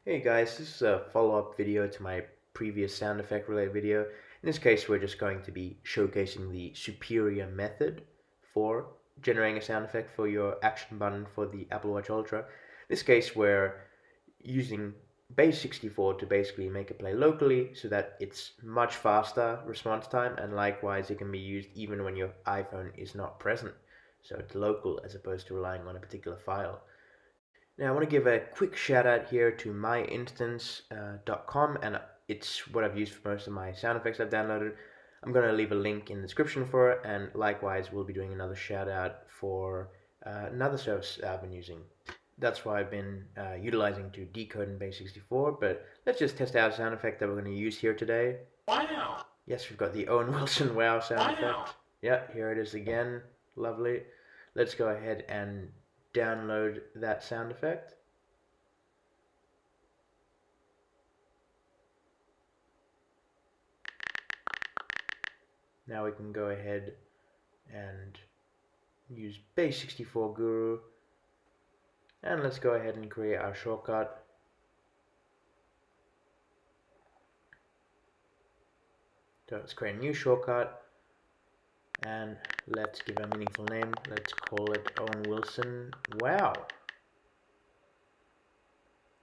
Hey guys, this is a follow-up video to my previous sound effect related video. In this case, we're just going to be showcasing the superior method for generating a sound effect for your action button for the Apple Watch Ultra. In this case, we're using Base64 to basically make it play locally so that it's much faster response time, and likewise it can be used even when your iPhone is not present. So it's local as opposed to relying on a particular file. Now I want to give a quick shout out here to myinstance.com, and it's what I've used for most of my sound effects I've downloaded. I'm going to leave a link in the description for it, and likewise we'll be doing another shout out for another service I've been using. That's why I've been utilizing to decode in Base64, but let's just test out a sound effect that we're going to use here today. Wow. Yes, we've got the Owen Wilson wow sound Wow. effect. Yeah, here it is again. Lovely. Let's go ahead and download that sound effect. Now we can go ahead and use Base64 Guru, and let's go ahead and create our shortcut. So let's create a new shortcut, and let's give a meaningful name. Let's call it Owen Wilson Wow.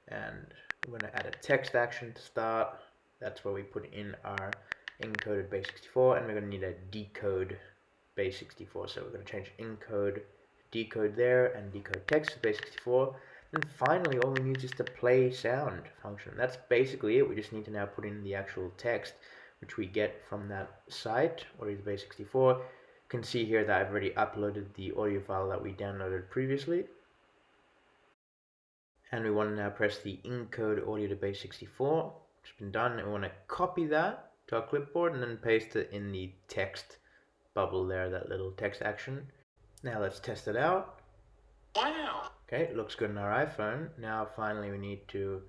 And we're going to add a text action to start. That's where we put in our encoded Base64, and we're going to need a decode Base64. So we're going to change encode, decode there, and decode text to Base64. And finally, all we need is the play sound function. That's basically it. We just need to now put in the actual text, which we get from that site, or either Base64. You can see here that I've already uploaded the audio file that we downloaded previously. And we want to now press the encode audio to Base64, which has been done, and we want to copy that to our clipboard and then paste it in the text bubble there, that little text action. Now let's test it out. Wow. Okay, it looks good on our iPhone. Now finally we need to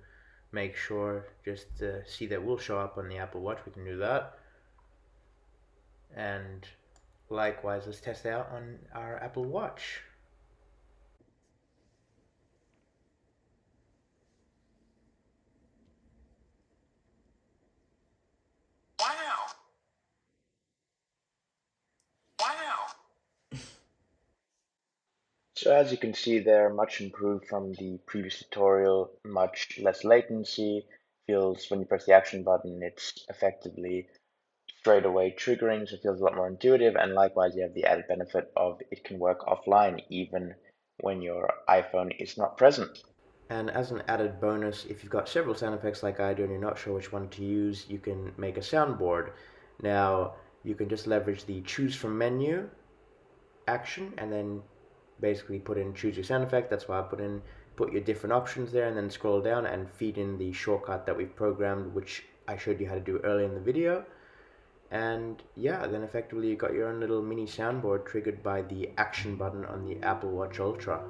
make sure just to see that will show up on the Apple Watch. We can do that. And likewise, let's test it out on our Apple Watch. Wow. Wow. So as you can see there, much improved from the previous tutorial, much less latency. Feels when you press the action button, it's effectively straight away triggering, so it feels a lot more intuitive, and likewise you have the added benefit of it can work offline even when your iPhone is not present. And as an added bonus, if you've got several sound effects like I do and you're not sure which one to use, you can make a soundboard. Now you can just leverage the choose from menu action and then basically put in choose your sound effect. That's why I put your different options there, and then scroll down and feed in the shortcut that we've programmed, which I showed you how to do earlier in the video. And yeah, then effectively you got your own little mini soundboard triggered by the action button on the Apple Watch Ultra.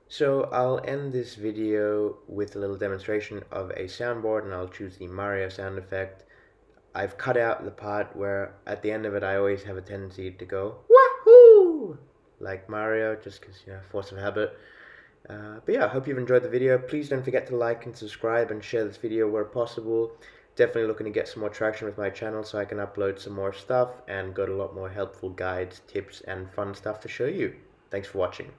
So I'll end this video with a little demonstration of a soundboard, and I'll choose the Mario sound effect. I've cut out the part where at the end of it I always have a tendency to go wahoo like Mario, just because, you know, force of habit. But yeah, I hope you've enjoyed the video. Please don't forget to like and subscribe and share this video where possible. Definitely looking to get some more traction with my channel so I can upload some more stuff and got a lot more helpful guides, tips, and fun stuff to show you. Thanks for watching.